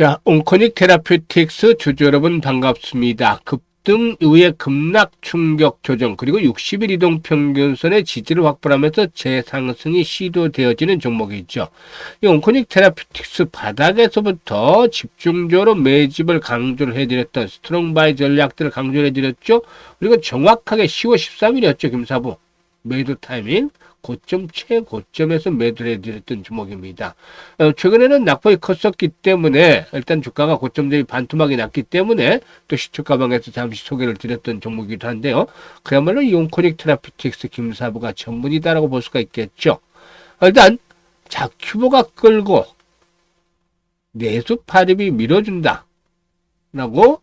자, 온코닉 테라퓨틱스 주주 여러분 반갑습니다. 급등 이후의 급락 충격 조정 그리고 60일 이동 평균선의 지지를 확보하면서 재상승이 시도되어지는 종목이 있죠. 이 온코닉 테라퓨틱스 바닥에서부터 집중적으로 매집을 강조를 해드렸던 스트롱 바이 전략들을 강조를 해드렸죠. 그리고 정확하게 10월 13일이었죠. 김사부 매도 타이밍 고점 최고점에서 매도를 해드렸던 종목입니다. 최근에는 낙폭이 컸었기 때문에 일단 주가가 고점 대비 반토막이 났기 때문에 또 시초가방에서 잠시 소개를 드렸던 종목이기도 한데요. 그야말로 이 온코닉 테라피틱스 김사부가 전문이다라고 볼 수가 있겠죠. 일단 자큐보가 끌고 내수 팔입이 밀어준다 라고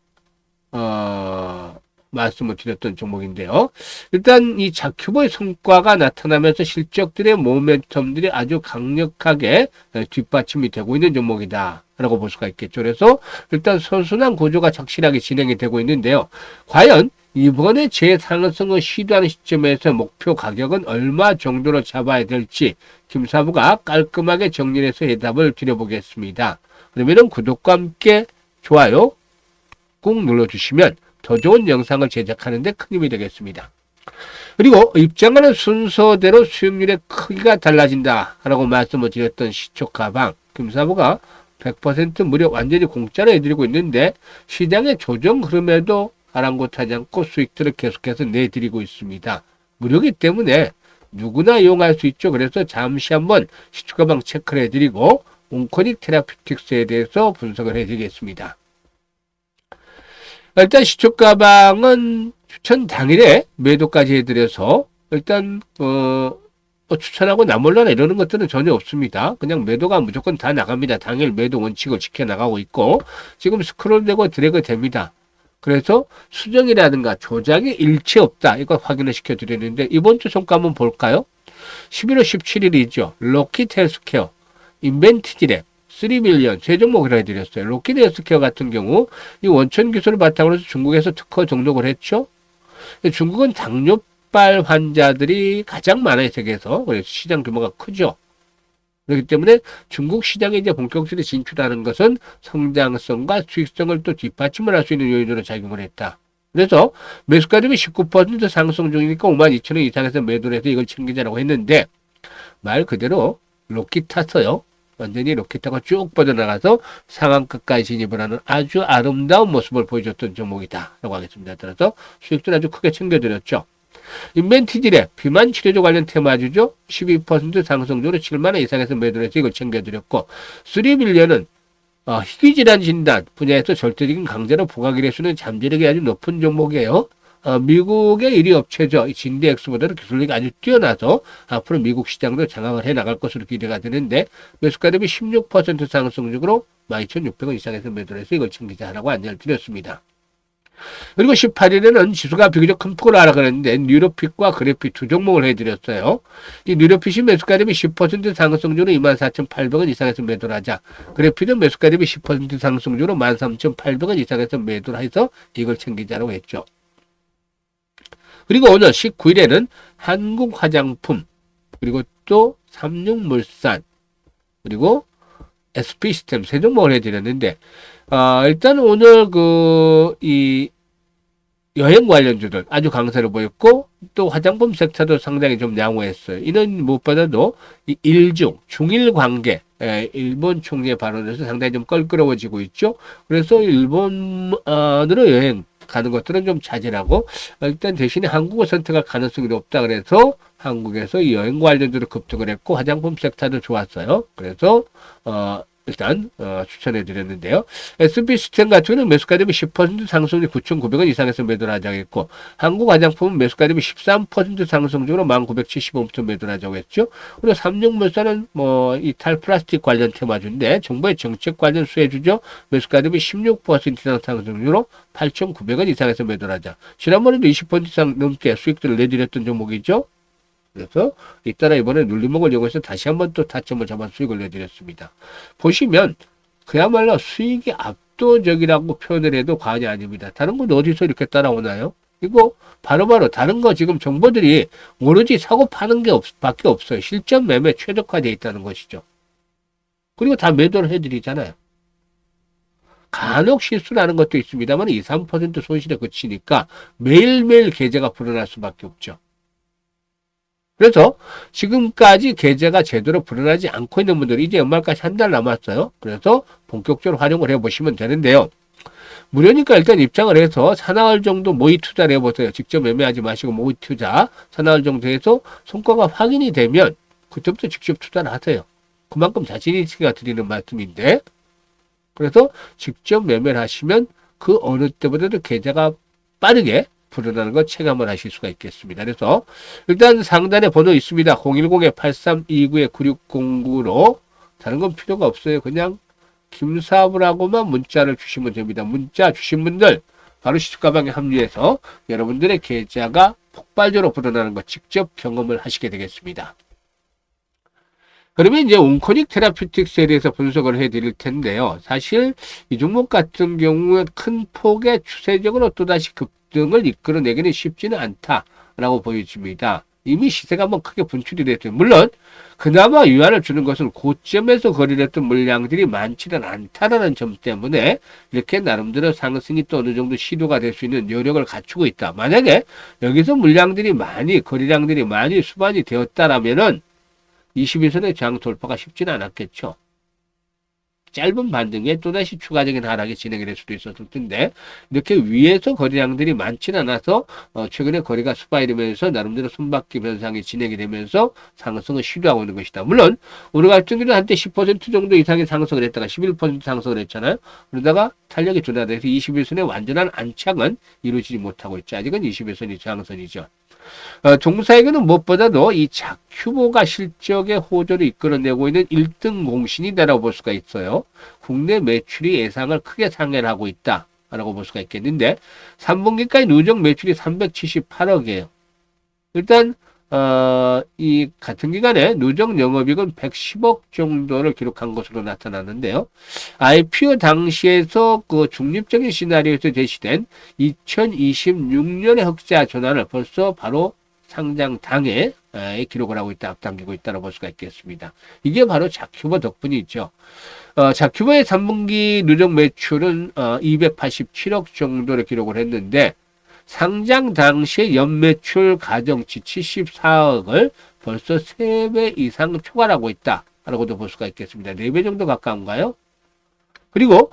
말씀을 드렸던 종목인데요. 일단 이 자큐보의 성과가 나타나면서 실적들의 모멘텀들이 아주 강력하게 뒷받침이 되고 있는 종목이다 라고 볼 수가 있겠죠. 그래서 일단 선순환 구조가 착실하게 진행이 되고 있는데요. 과연 이번에 재상승을 시도하는 시점에서 목표 가격은 얼마 정도로 잡아야 될지 김사부가 깔끔하게 정리해서 해답을 드려보겠습니다. 그러면 구독과 함께 좋아요 꾹 눌러주시면 더 좋은 영상을 제작하는 데 큰 힘이 되겠습니다. 그리고 입장하는 순서대로 수익률의 크기가 달라진다 라고 말씀을 드렸던 시초가방 김사부가 100% 무료 완전히 공짜로 해드리고 있는데 시장의 조정 흐름에도 아랑곳하지 않고 수익들을 계속해서 내드리고 있습니다. 무료이기 때문에 누구나 이용할 수 있죠. 그래서 잠시 한번 시초가방 체크를 해드리고 온코닉 테라퓨틱스에 대해서 분석을 해드리겠습니다. 일단 시초가방은 추천 당일에 매도까지 해드려서 일단 추천하고 나몰라라 이러는 것들은 전혀 없습니다. 그냥 매도가 무조건 다 나갑니다. 당일 매도 원칙을 지켜나가고 있고 지금 스크롤되고 드래그 됩니다. 그래서 수정이라든가 조작이 일체 없다. 이거 확인을 시켜드리는데 이번 주 종가 한번 볼까요? 11월 17일이죠. 로킷 헬스케어, 인벤티지랩 3밀리언 세 종목을 해드렸어요. 로킷 헬스케어 같은 경우 이 원천 기술을 바탕으로 해서 중국에서 특허 등록을 했죠. 중국은 당뇨발 환자들이 가장 많아요. 세계에서. 그래서 시장 규모가 크죠. 그렇기 때문에 중국 시장에 이제 본격적으로 진출하는 것은 성장성과 수익성을 또 뒷받침을 할 수 있는 요인으로 작용을 했다. 그래서 매수가 대비 19% 상승 중이니까 52,000원 이상에서 매도를 해서 이걸 챙기자라고 했는데 말 그대로 로킷 탔어요. 완전히 로켓타가 쭉 뻗어나가서 상한가까지 진입을 하는 아주 아름다운 모습을 보여줬던 종목이다 라고 하겠습니다. 따라서 수익도 아주 크게 챙겨드렸죠. 인벤티지랩 비만 치료조 관련 테마주죠. 12% 상승적으로 7만원 이상에서 매도를 해서 이걸 챙겨드렸고 3빌리언은 희귀질환 진단 분야에서 절대적인 강자로 부각일회수는 잠재력이 아주 높은 종목이에요. 미국의 1위 업체죠. 진디엑스보다는 기술력이 아주 뛰어나서 앞으로 미국 시장도 장악을 해 나갈 것으로 기대가 되는데 매수가 대비 16% 상승적으로 12,600원 이상에서 매도를 해서 이걸 챙기자라고 안내를 드렸습니다. 그리고 18일에는 지수가 비교적 큰 폭으로 하락했는데 뉴로핏과 그래핏 두 종목을 해드렸어요. 이 뉴로핏이 매수가 대비 10% 상승적으로 24,800원 이상에서 매도를 하자. 그래핏은 매수가 대비 10% 상승적으로 13,800원 이상에서 매도를 해서 이걸 챙기자라고 했죠. 그리고 오늘 19일에는 한국화장품, 그리고 또 삼육물산, 그리고 SP시스템 세 종목을 해드렸는데, 일단 오늘 이 여행 관련주들 아주 강세를 보였고, 또 화장품 섹터도 상당히 좀 양호했어요. 이는 무엇보다도 이 중일 관계, 일본 총리의 발언에서 상당히 좀 껄끄러워지고 있죠. 그래서 일본으로 여행, 가는 것들은 좀 자제하고 일단 대신에 한국을 선택할 가능성이 높다 그래서 한국에서 이 여행 관련주로 급등을 했고 화장품 섹터도 좋았어요. 그래서 일단 추천해 드렸는데요. SB시스템 같은 경우는 매수가 대비 10% 상승률 9,900원 이상에서 매도를 하자고 했고 한국 화장품은 매수가 대비 13% 상승적으로 1,975원부터 매도를 하자고 했죠. 그리고 삼육물산은 이탈 플라스틱 관련 테마주인데 정부의 정책 관련 수혜주죠. 매수가 대비 16% 이상 상승률로 8,900원 이상에서 매도를 하자. 지난번에도 20% 이상 넘게 수익들을 내드렸던 종목이죠. 그래서 잇따라 이번에 눌림목을 이용해서 다시 한번 또 타점을 잡아 수익을 내드렸습니다. 보시면 그야말로 수익이 압도적이라고 표현을 해도 과언이 아닙니다. 다른 건 어디서 이렇게 따라오나요? 이거 바로바로 다른 거 지금 정보들이 오로지 사고 파는 게 밖에 없어요. 실전 매매 최적화되어 있다는 것이죠. 그리고 다 매도를 해드리잖아요. 간혹 실수라는 것도 있습니다만 2, 3% 손실에 그치니까 매일매일 계좌가 불어날 수밖에 없죠. 그래서 지금까지 계좌가 제대로 불어나지 않고 있는 분들이 이제 연말까지 한 달 남았어요. 그래서 본격적으로 활용을 해보시면 되는데요. 무료니까 일단 입장을 해서 사나흘 정도 모의 투자를 해보세요. 직접 매매하지 마시고 모의 투자 사나흘 정도 해서 성과가 확인이 되면 그때부터 직접 투자를 하세요. 그만큼 자신 있으니까 드리는 말씀인데, 그래서 직접 매매를 하시면 그 어느 때보다도 계좌가 빠르게 불어나는 걸 체감을 하실 수가 있겠습니다. 그래서 일단 상단에 번호 있습니다. 010-8329-9609로 다른 건 필요가 없어요. 그냥 김사부라고만 문자를 주시면 됩니다. 문자 주신 분들 바로 시초가방에 합류해서 여러분들의 계좌가 폭발적으로 불어나는 거 직접 경험을 하시게 되겠습니다. 그러면 이제 온코닉 테라퓨틱스에 대해서 분석을 해드릴 텐데요. 사실 이 종목 같은 경우에 큰 폭의 추세적으로 또다시 급등을 이끌어내기는 쉽지는 않다라고 보여집니다. 이미 시세가 한번 크게 분출이 됐어요. 물론 그나마 위안을 주는 것은 고점에서 거래를 했던 물량들이 많지는 않다라는 점 때문에 이렇게 나름대로 상승이 또 어느 정도 시도가 될 수 있는 여력을 갖추고 있다. 만약에 여기서 물량들이 많이, 거래량들이 많이 수반이 되었다라면은 21선의 장 돌파가 쉽지는 않았겠죠. 짧은 반등에 또다시 추가적인 하락이 진행이 될 수도 있었을 텐데, 이렇게 위에서 거래량들이 많지는 않아서 최근에 거래가 수반이 되면서 나름대로 손바퀴 현상이 진행이 되면서 상승을 시도하고 있는 것이다. 물론 오늘 같은 경우는 한때 10% 정도 이상의 상승을 했다가 11% 상승을 했잖아요. 그러다가 탄력이 둔화돼서 21선의 완전한 안착은 이루어지지 못하고 있죠. 아직은 21선이 저항선이죠. 종사에게는 무엇보다도 이 자큐보가 실적의 호조를 이끌어내고 있는 1등 공신이다라고 볼 수가 있어요. 국내 매출이 예상을 크게 상회를 하고 있다라고 볼 수가 있겠는데 3분기까지 누적 매출이 378억이에요. 일단 이 같은 기간에 누적 영업이익은 110억 정도를 기록한 것으로 나타나는데요. IPO 당시에서 그 중립적인 시나리오에서 제시된 2026년의 흑자 전환을 벌써 바로 상장 당에 기록을 하고 있다, 앞당기고 있다고 볼 수가 있겠습니다. 이게 바로 자큐버 덕분이죠. 자큐버의 3분기 누적 매출은 287억 정도를 기록을 했는데 상장 당시의 연매출 가정치 74억을 벌써 3배 이상 초과하고 있다라고도 볼 수가 있겠습니다. 4배 정도 가까운가요? 그리고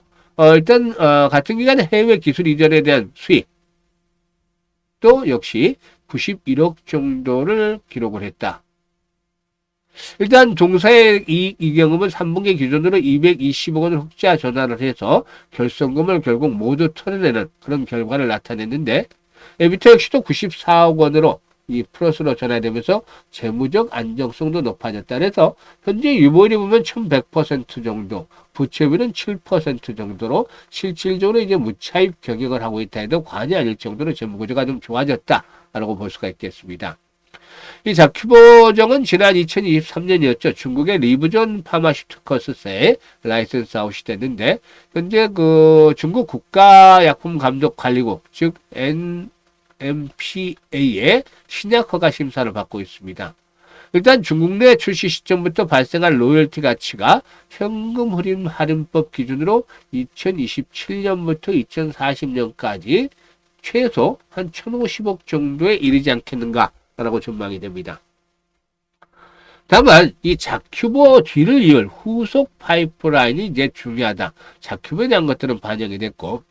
일단 같은 기간에 해외 기술 이전에 대한 수익 또 역시 91억 정도를 기록을 했다. 일단 종사의 이 경험은 3분기 기준으로 220억 원을 흑자 전환을 해서 결손금을 결국 모두 털어내는 그런 결과를 나타냈는데 에비터 역시도 94억 원으로 이 플러스로 전환되면서 재무적 안정성도 높아졌다. 그래서 현재 유보율이 보면 1100% 정도, 부채율은 7% 정도로 실질적으로 이제 무차입 경영을 하고 있다 해도 과언이 아닐 정도로 재무구조가 좀 좋아졌다라고 볼 수가 있겠습니다. 이 자큐보정은 지난 2023년이었죠. 중국의 리브존 파마슈티커스사의 라이센스 아웃이 됐는데 현재 그 중국 국가약품감독관리국 즉 NMPA의 신약 허가 심사를 받고 있습니다. 일단 중국 내 출시 시점부터 발생한 로열티 가치가 현금 흐림 할인법 기준으로 2027년부터 2040년까지 최소 한 1,050억 정도에 이르지 않겠는가 라고 전망이 됩니다. 다만 이 자큐보 뒤를 이을 후속 파이프라인이 이제 중요하다. 자큐보에 대한 것들은 반영이 됐고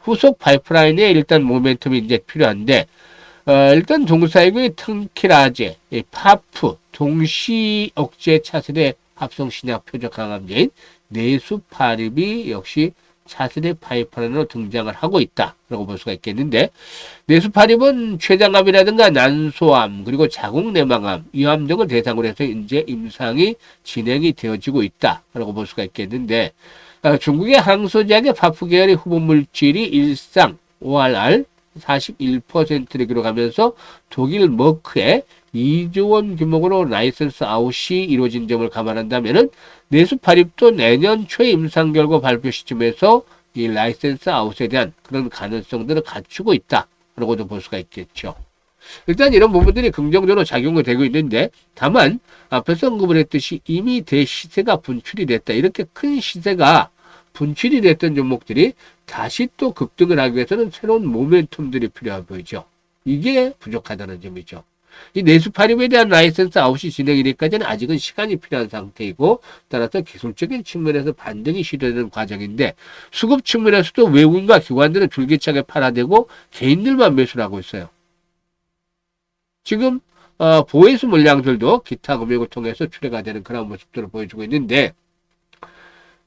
후속 파이프라인에 일단 모멘텀이 이제 필요한데 일단 동사이의 턴키라제, 파프, 동시 억제 차세대 합성 신약 표적 강함제인 내수파립이 역시 차세대 파이프라인으로 등장을 하고 있다라고 볼 수가 있겠는데 내수파립은 췌장암이라든가 난소암 그리고 자궁내망암, 위암 등을 대상으로 해서 이제 임상이 진행이 되어지고 있다라고 볼 수가 있겠는데 중국의 항소제약의 파프 계열의 후보 물질이 일상 ORR 41%를 기록하면서 독일 머크의 2조 원 규모로 라이센스 아웃이 이루어진 점을 감안한다면 내수파립도 내년 초 임상 결과 발표 시점에서 이 라이센스 아웃에 대한 그런 가능성들을 갖추고 있다라고도 볼 수가 있겠죠. 일단 이런 부분들이 긍정적으로 작용이 되고 있는데 다만 앞에서 언급을 했듯이 이미 대시세가 분출이 됐다. 이렇게 큰 시세가 분출이 됐던 종목들이 다시 또 급등을 하기 위해서는 새로운 모멘텀들이 필요해 보이죠. 이게 부족하다는 점이죠. 이 내수 팔입에 대한 라이센스 아웃이 진행이니까는 아직은 시간이 필요한 상태이고, 따라서 기술적인 측면에서 반등이 시도되는 과정인데, 수급 측면에서도 외국인과 기관들은 줄기차게 팔아대고 개인들만 매수를 하고 있어요. 지금 보혜수 물량들도 기타 금액을 통해서 출회가 되는 그런 모습들을 보여주고 있는데,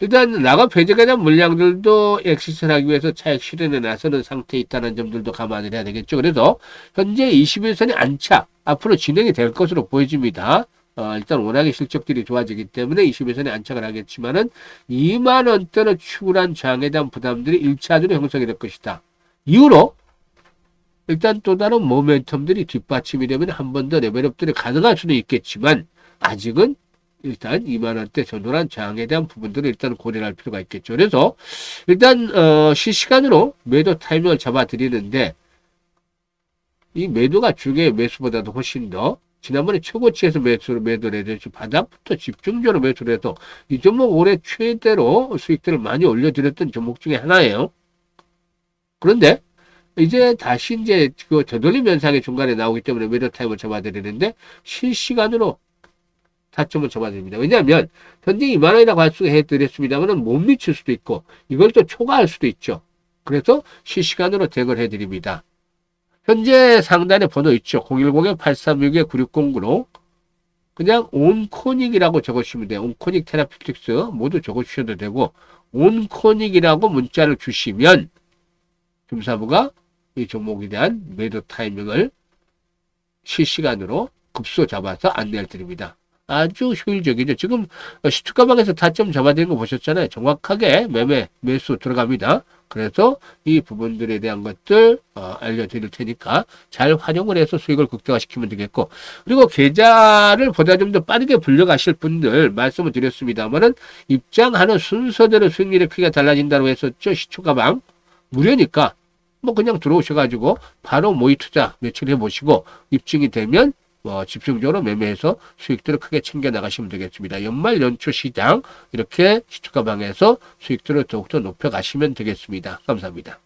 일단 나가 배제가 된 물량들도 엑시스를 하기 위해서 차익 실현에 나서는 상태에 있다는 점들도 감안을 해야 되겠죠. 그래서 현재 21선이 안착 앞으로 진행이 될 것으로 보여집니다. 일단 워낙에 실적들이 좋아지기 때문에 21선에 안착을 하겠지만은 2만 원대로 추구한 장에 대한 부담들이 1차적으로 형성이 될 것이다. 이후로 일단 또 다른 모멘텀들이 뒷받침이 되면 한 번 더 레벨업들이 가능할 수는 있겠지만, 아직은 일단 2만 원대 전후한 저항에 대한 부분들을 일단 고려할 필요가 있겠죠. 그래서 일단 실시간으로 매도 타이밍을 잡아 드리는데, 이 매도가 중에 매수보다도 훨씬 더 지난번에 최고치에서 매도를 해야지 바닥부터 집중적으로 매수를 해서 이 종목 올해 최대로 수익들을 많이 올려드렸던 종목 중에 하나예요. 그런데 이제 다시 이제 그 되돌림 현상이 중간에 나오기 때문에 매도 타임을 잡아드리는데, 실시간으로 타점을 잡아드립니다. 왜냐하면 현재 2만 원이라고 해드렸습니다만 못 미칠 수도 있고 이걸 또 초과할 수도 있죠. 그래서 실시간으로 대응을 해드립니다. 현재 상단에 번호 있죠. 010-836-9609로 그냥 온코닉이라고 적어주시면 돼요. 온코닉 테라피틱스 모두 적어주셔도 되고, 온코닉이라고 문자를 주시면 금사부가 이 종목에 대한 매도 타이밍을 실시간으로 급소 잡아서 안내를 드립니다. 아주 효율적이죠. 지금 시투가방에서 타점 잡아드린 거 보셨잖아요. 정확하게 매수 들어갑니다. 그래서 이 부분들에 대한 것들 알려드릴 테니까 잘 활용을 해서 수익을 극대화시키면 되겠고, 그리고 계좌를 보다 좀 더 빠르게 불려가실 분들 말씀을 드렸습니다만은 입장하는 순서대로 수익률의 크기가 달라진다고 했었죠. 시투가방 무료니까 뭐 그냥 들어오셔가지고 바로 모의 투자 며칠 해보시고 입증이 되면 집중적으로 매매해서 수익들을 크게 챙겨 나가시면 되겠습니다. 연말 연초 시장 이렇게 시투가방에서 수익들을 더욱더 높여 가시면 되겠습니다. 감사합니다.